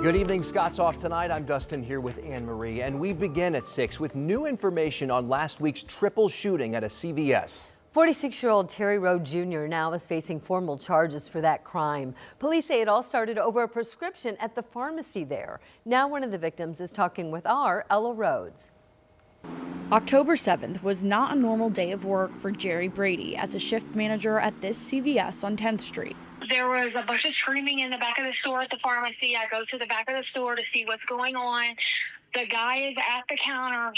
Good evening. Scott's off tonight. I'm Dustin here with Anne Marie, and we begin at 6 with new information on last week's triple shooting at a CVS. 46-year-old Terry Rowe Jr. now is facing formal charges for that crime. Police say it all started over a prescription at the pharmacy there. Now one of the victims is talking with our Ella Rhodes. October 7th was not a normal day of work for Jerry Brady as a shift manager at this CVS on 10th Street. There was a bunch of screaming in the back of the store at the pharmacy. I go to the back of the store to see what's going on. The guy is at the counter,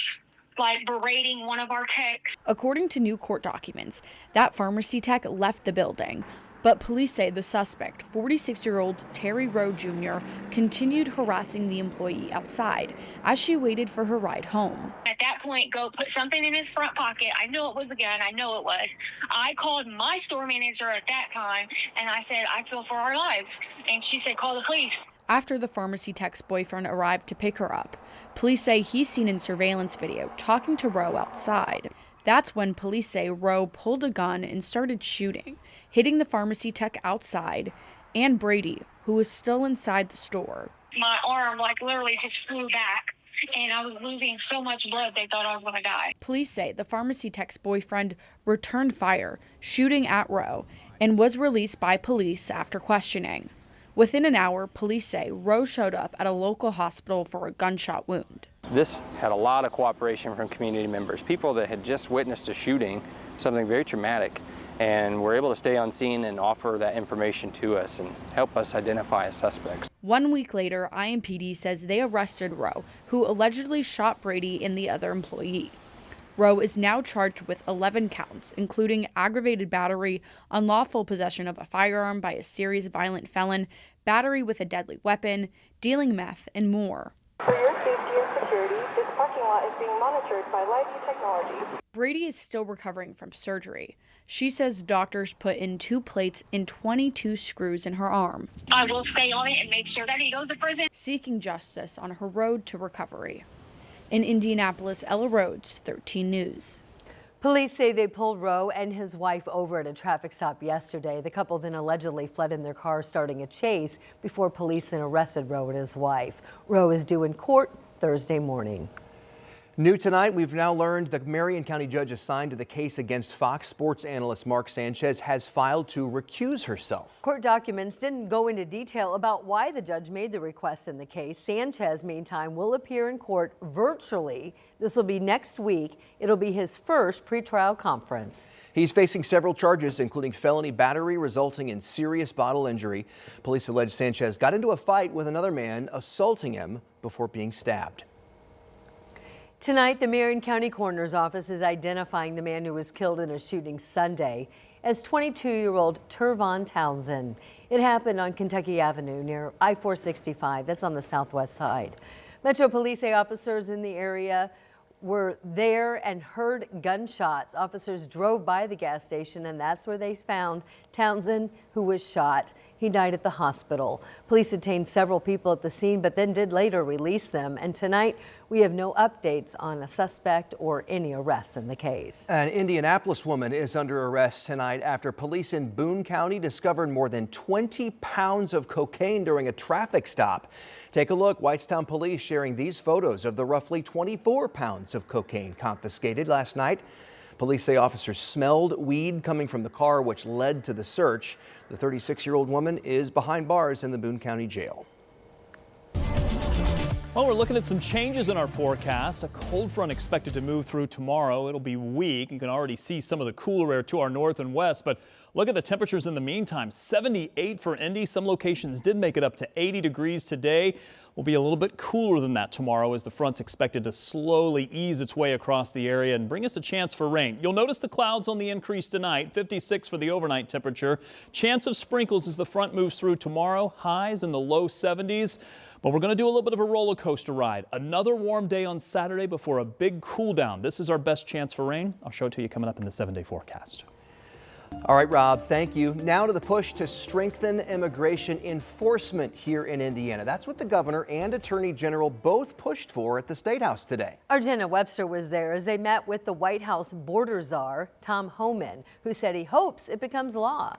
like berating one of our techs. According to new court documents, that pharmacy tech left the building. But police say the suspect, 46-year-old Terry Rowe Jr., continued harassing the employee outside as she waited for her ride home. At that point, go put something in his front pocket. I knew it was a gun. I know it was. I called my store manager at that time, and I said, I feel for our lives. And she said, call the police. After the pharmacy tech's boyfriend arrived to pick her up, police say he's seen in surveillance video talking to Rowe outside. That's when police say Rowe pulled a gun and started shooting, hitting the pharmacy tech outside and Brady, who was still inside the store. My arm, literally just flew back, and I was losing so much blood they thought I was going to die. Police say the pharmacy tech's boyfriend returned fire, shooting at Rowe, and was released by police after questioning. Within an hour, police say Rowe showed up at a local hospital for a gunshot wound. This had a lot of cooperation from community members, people that had just witnessed a shooting, something very traumatic, and were able to stay on scene and offer that information to us and help us identify suspects. 1 week later, IMPD says they arrested Rowe, who allegedly shot Brady and the other employee. Rowe is now charged with 11 counts, including aggravated battery, unlawful possession of a firearm by a serious violent felon, battery with a deadly weapon, dealing meth, and more. For your safety and security, this parking lot is being monitored by LiveView technology. Brady is still recovering from surgery. She says doctors put in 2 plates and 22 screws in her arm. I will stay on it and make sure that he goes to prison. Seeking justice on her road to recovery. In Indianapolis, Ella Rhodes, 13 News. Police say they pulled Rowe and his wife over at a traffic stop yesterday. The couple then allegedly fled in their car, starting a chase before police then arrested Rowe and his wife. Rowe is due in court Thursday morning. New tonight, we've now learned the Marion County judge assigned to the case against Fox Sports analyst Mark Sanchez has filed to recuse herself. Court documents didn't go into detail about why the judge made the request in the case. Sanchez, meantime, will appear in court virtually. This will be next week. It'll be his first pretrial conference. He's facing several charges, including felony battery resulting in serious bodily injury. Police allege Sanchez got into a fight with another man, assaulting him before being stabbed. Tonight, the Marion County Coroner's Office is identifying the man who was killed in a shooting Sunday as 22-year-old Tervon Townsend. It happened on Kentucky Avenue near I-465. That's on the southwest side. Metro Police say officers in the area were there and heard gunshots. Officers drove by the gas station, and that's where they found Townsend, who was shot. He died at the hospital. Police detained several people at the scene, but then did later release them. And tonight, we have no updates on a suspect or any arrests in the case. An Indianapolis woman is under arrest tonight after police in Boone County discovered more than 20 pounds of cocaine during a traffic stop. Take a look. Whitestown police sharing these photos of the roughly 24 pounds of cocaine confiscated last night. Police say officers smelled weed coming from the car, which led to the search. The 36-year-old woman is behind bars in the Boone County Jail. Well, we're looking at some changes in our forecast. A cold front expected to move through tomorrow. It'll be weak. You can already see some of the cooler air to our north and west, but look at the temperatures in the meantime. 78 for Indy. Some locations did make it up to 80 degrees today. Will be a little bit cooler than that tomorrow as the front's expected to slowly ease its way across the area and bring us a chance for rain. You'll notice the clouds on the increase tonight. 56 for the overnight temperature. Chance of sprinkles as the front moves through tomorrow. Highs in the low 70s. But we're going to do a little bit of a roller coaster ride. Another warm day on Saturday before a big cool down. This is our best chance for rain. I'll show it to you coming up in the 7-day forecast. All right, Rob, thank you. Now to the push to strengthen immigration enforcement here in Indiana. That's what the governor and attorney general both pushed for at the State House today. Our Jenna Webster was there as they met with the White House border czar, Tom Homan, who said he hopes it becomes law.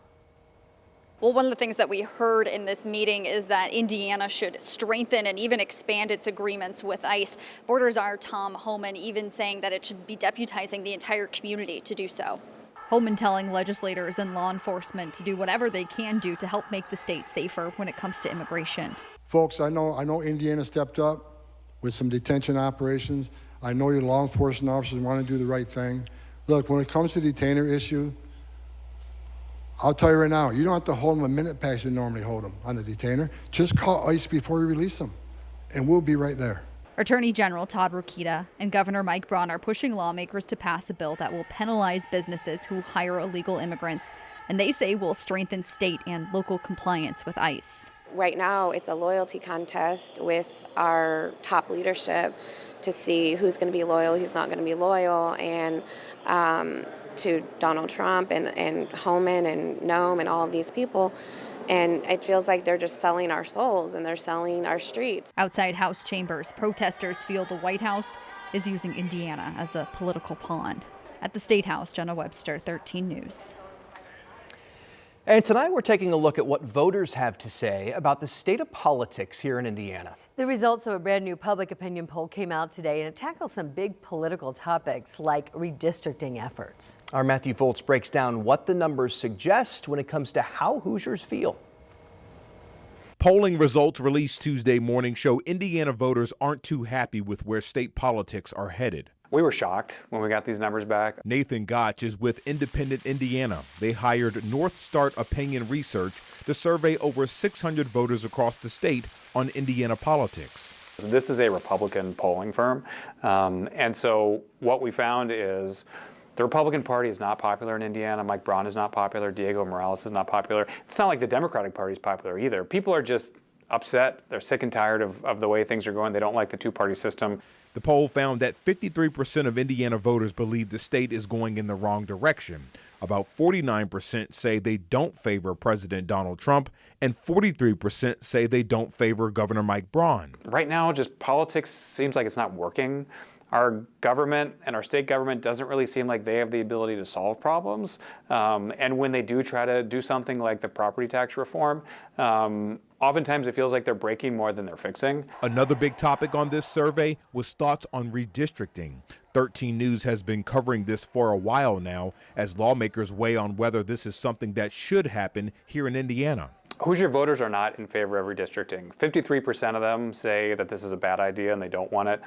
Well, one of the things that we heard in this meeting is that Indiana should strengthen and even expand its agreements with ICE. Border Czar Tom Homan even saying that it should be deputizing the entire community to do so. Homan telling legislators and law enforcement to do whatever they can do to help make the state safer when it comes to immigration. Folks, I know Indiana stepped up with some detention operations. I know your law enforcement officers want to do the right thing. Look, when it comes to the detainer issue, I'll tell you right now, you don't have to hold them a minute past you normally hold them on the detainer. Just call ICE before you release them, and we'll be right there. Attorney General Todd Rokita and Governor Mike Braun are pushing lawmakers to pass a bill that will penalize businesses who hire illegal immigrants, and they say will strengthen state and local compliance with ICE. Right now, it's a loyalty contest with our top leadership to see who's going to be loyal, who's not going to be loyal, and to Donald Trump and Homan and Noam and all of these people. And it feels like they're just selling our souls and they're selling our streets. Outside House chambers, protesters feel the White House is using Indiana as a political pawn. At the State House, Jenna Webster, 13 News. And tonight we're taking a look at what voters have to say about the state of politics here in Indiana. The results of a brand new public opinion poll came out today, and it tackles some big political topics like redistricting efforts. Our Matthew Foltz breaks down what the numbers suggest when it comes to how Hoosiers feel. Polling results released Tuesday morning show Indiana voters aren't too happy with where state politics are headed. We were shocked when we got these numbers back. Nathan Gotch is with Independent Indiana. They hired North Star Opinion Research to survey over 600 voters across the state on Indiana politics. This is a Republican polling firm, and so what we found is the Republican Party is not popular in Indiana. Mike Braun is not popular. Diego Morales is not popular. It's not like the Democratic Party is popular either. People are just upset. They're sick and tired of the way things are going. They don't like the two-party system. The poll found that 53% of Indiana voters believe the state is going in the wrong direction. About 49% say they don't favor President Donald Trump, and 43% say they don't favor Governor Mike Braun. Right now, just politics seems like it's not working. Our government and our state government doesn't really seem like they have the ability to solve problems. And when they do try to do something like the property tax reform, oftentimes it feels like they're breaking more than they're fixing. Another big topic on this survey was thoughts on redistricting. 13 News has been covering this for a while now as lawmakers weigh on whether this is something that should happen here in Indiana. Hoosier voters are not in favor of redistricting. 53% of them say that this is a bad idea and they don't want it.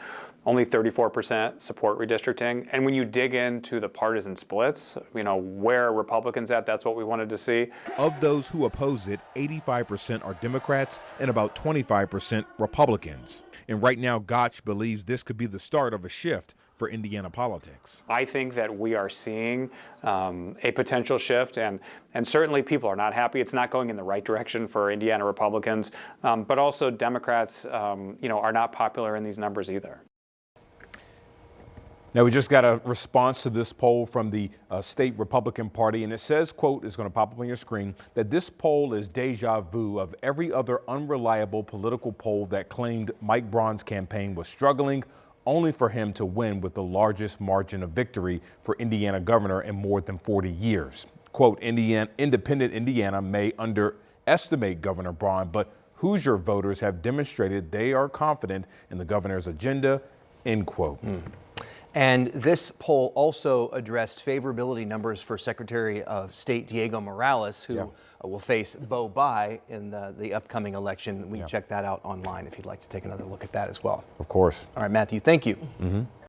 Only 34% support redistricting. And when you dig into the partisan splits, where are Republicans at, that's what we wanted to see. Of those who oppose it, 85% are Democrats and about 25% Republicans. And right now, Gotch believes this could be the start of a shift for Indiana politics. I think that we are seeing a potential shift, and certainly people are not happy. It's not going in the right direction for Indiana Republicans, but also Democrats, are not popular in these numbers either. Now, we just got a response to this poll from the state Republican Party, and it says, quote, is going to pop up on your screen, that this poll is deja vu of every other unreliable political poll that claimed Mike Braun's campaign was struggling, only for him to win with the largest margin of victory for Indiana governor in more than 40 years. Quote, Independent Indiana may underestimate Governor Braun, but Hoosier voters have demonstrated they are confident in the governor's agenda, end quote. And this poll also addressed favorability numbers for Secretary of State Diego Morales, who will face Bo Bai in the upcoming election. We can check that out online if you'd like to take another look at that as well. Of course. All right, Matthew, thank you.